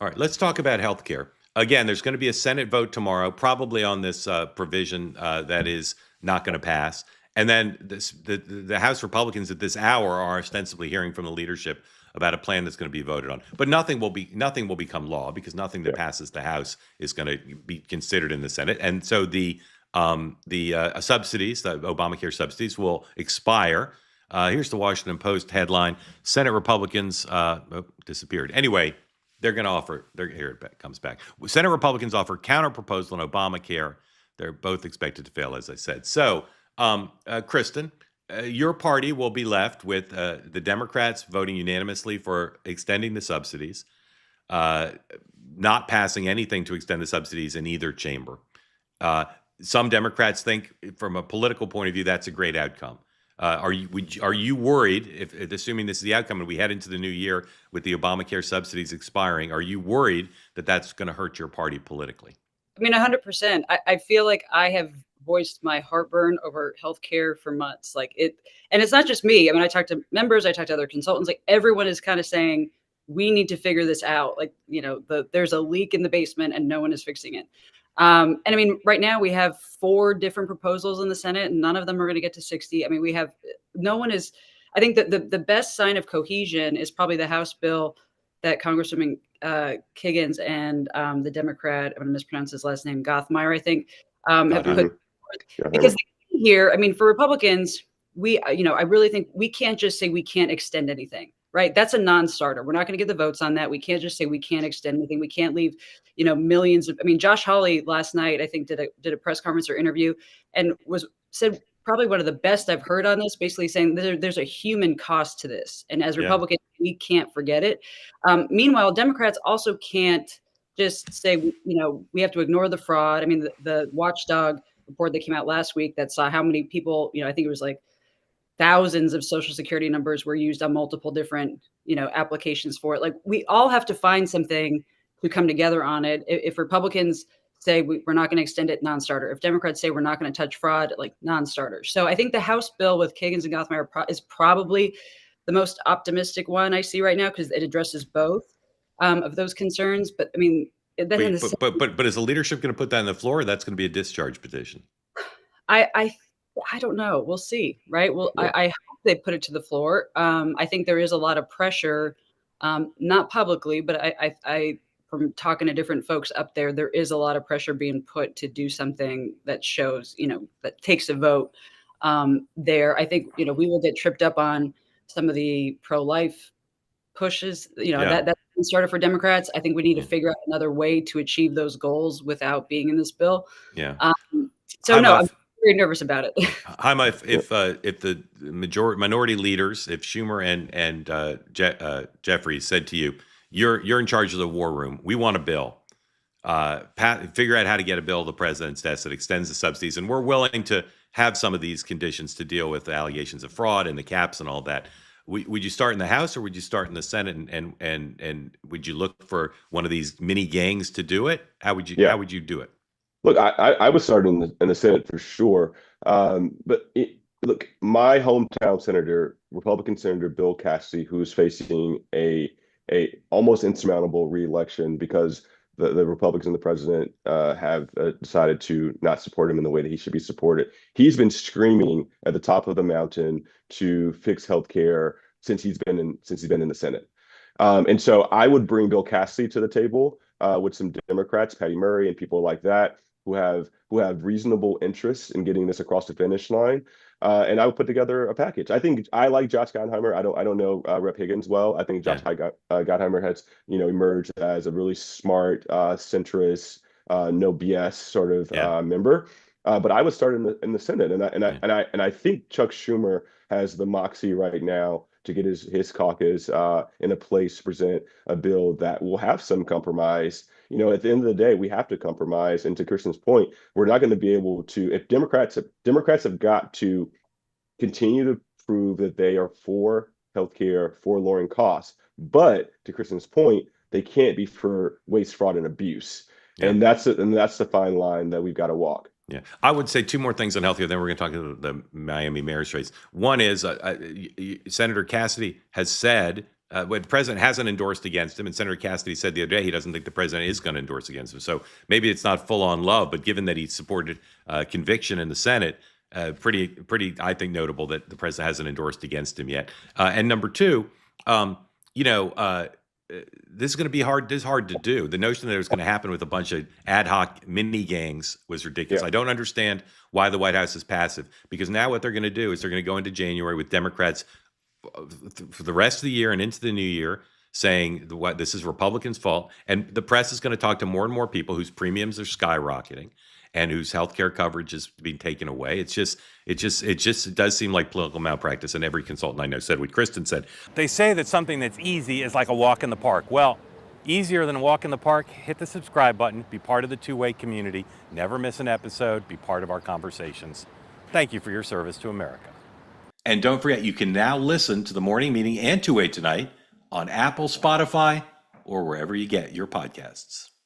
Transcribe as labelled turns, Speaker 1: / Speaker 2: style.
Speaker 1: All right, let's talk about health care. Again, there's going to be a Senate vote tomorrow, probably on this provision that is not going to pass. And then the House Republicans at this hour are ostensibly hearing from the leadership about a plan that's going to be voted on. But nothing will become law because nothing that
Speaker 2: Yeah.
Speaker 1: passes the House is going to be considered in the Senate. And so the subsidies, the Obamacare subsidies, will expire. Here's the Washington Post headline: Senate Republicans disappeared. Anyway, they're going to offer. Here it comes back. Senate Republicans offer counter proposal on Obamacare. They're both expected to fail, as I said. So, Kristen, your party will be left with the Democrats voting unanimously for extending the subsidies, uh, not passing anything to extend the subsidies in either chamber. Uh, some Democrats think, from a political point of view, that's a great outcome. Are you worried, if assuming this is the outcome and we head into the new year with the Obamacare subsidies expiring, are you worried that that's going to hurt your party politically?
Speaker 3: I mean, 100%. I feel like I have voiced my heartburn over healthcare for months. And it's not just me. I mean, I talked to members, I talked to other consultants. Like, everyone is kind of saying, we need to figure this out. Like, there's a leak in the basement and no one is fixing it. And I mean, right now we have 4 different proposals in the Senate, and none of them are going to get to 60. I mean, no one is. I think that the best sign of cohesion is probably the House bill that Congresswoman Kiggins and the Democrat, I'm going to mispronounce his last name, Gothmeier, I think, have
Speaker 1: God,
Speaker 3: put
Speaker 2: Hmm.
Speaker 3: forth.
Speaker 2: Yeah,
Speaker 3: Because the key here, I mean, for Republicans, I really think we can't just say we can't extend anything, right? That's a non-starter. We're not going to get the votes on that. We can't just say we can't extend anything. We can't leave, millions of. I mean, Josh Hawley last night, I think, did a press conference or interview, and said probably one of the best I've heard on this, basically saying there's a human cost to this, and as
Speaker 1: yeah,
Speaker 3: Republicans, we can't forget it. Meanwhile, Democrats also can't just say, we have to ignore the fraud. I mean, the Watchdog report that came out last week that saw how many people, I think it was like thousands of social security numbers were used on multiple different, applications for it. Like, we all have to find something to come together on it. If Republicans say we're not going to extend it, non-starter. If Democrats say we're not going to touch fraud, like, non-starter. So I think the House bill with Kiggins and Gothmeier is probably the most optimistic one I see right now because it addresses both of those concerns. But I mean, then in the
Speaker 1: but is the leadership going to put that on the floor? Or that's going to be a discharge petition.
Speaker 3: I I I don't know. We'll see, right? Well,
Speaker 2: yeah,
Speaker 3: I hope they put it to the floor. I think there is a lot of pressure, not publicly, but I from talking to different folks up there, there is a lot of pressure being put to do something that shows, that takes a vote. There, I think, we will get tripped up on some of the pro-life pushes.
Speaker 1: Yeah,
Speaker 3: That's started for Democrats. I think we need to
Speaker 1: yeah,
Speaker 3: figure out another way to achieve those goals without being in this bill.
Speaker 1: yeah.
Speaker 3: Um, so no,
Speaker 1: Haima,
Speaker 3: I'm very nervous about it.
Speaker 1: Haima,
Speaker 2: yeah.
Speaker 1: if the minority leaders, if Schumer and Jeffries said to you, you're in charge of the war room. We want a bill. Figure out how to get a bill to the president's desk that extends the subsidies, and we're willing to have some of these conditions to deal with the allegations of fraud and the caps and all that. Would you start in the House or would you start in the Senate, and would you look for one of these mini gangs to do it?
Speaker 2: Yeah.
Speaker 1: How would you do it?
Speaker 2: Look, I was starting in the Senate for sure. Look, my hometown senator, Republican Senator Bill Cassidy, who's facing a almost insurmountable reelection because the Republicans and the president have decided to not support him in the way that he should be supported. He's been screaming at the top of the mountain to fix healthcare since he's been in the Senate. And so I would bring Bill Cassidy to the table with some Democrats, Patty Murray, and people like that who have reasonable interests in getting this across the finish line. And I would put together a package. I think I like Josh Gottheimer. I don't know Rep Higgins well. I think
Speaker 1: Yeah,
Speaker 2: Gottheimer has emerged as a really smart, centrist, no BS sort of
Speaker 1: yeah,
Speaker 2: member. But I would start in the Senate, and I and I
Speaker 1: yeah.
Speaker 2: and I and I think Chuck Schumer has the moxie right now to get his caucus in a place to present a bill that will have some compromise. At the end of the day, we have to compromise. And to Kristen's point, we're not going to be able to, if Democrats have got to continue to prove that they are for healthcare, for lowering costs. But to Kristen's point, they can't be for waste, fraud, and abuse.
Speaker 1: Yeah.
Speaker 2: And that's the fine line that we've got to walk.
Speaker 1: Yeah, I would say 2 more things on healthcare. Then we're going to talk about the Miami mayor's race. One is Senator Cassidy has said What the president hasn't endorsed against him, and Senator Cassidy said the other day he doesn't think the president is going to endorse against him. So maybe it's not full on love, but given that he supported conviction in the Senate, pretty, I think, notable that the president hasn't endorsed against him yet. And number two, this is going to be hard. This is hard to do. The notion that it was going to happen with a bunch of ad hoc mini gangs was ridiculous.
Speaker 2: Yeah.
Speaker 1: I don't understand why the White House is passive, because now what they're going to do is they're going to go into January with Democrats for the rest of the year and into the new year saying this is Republicans' fault. And the press is going to talk to more and more people whose premiums are skyrocketing and whose healthcare coverage is being taken away. It does seem like political malpractice. And every consultant I know said what Kristen said.
Speaker 4: They say that something that's easy is like a walk in the park. Well, easier than a walk in the park, hit the subscribe button, be part of the two-way community, never miss an episode, be part of our conversations. Thank you for your service to America.
Speaker 1: And don't forget, you can now listen to the morning meeting and Two-Way Tonight on Apple, Spotify, or wherever you get your podcasts.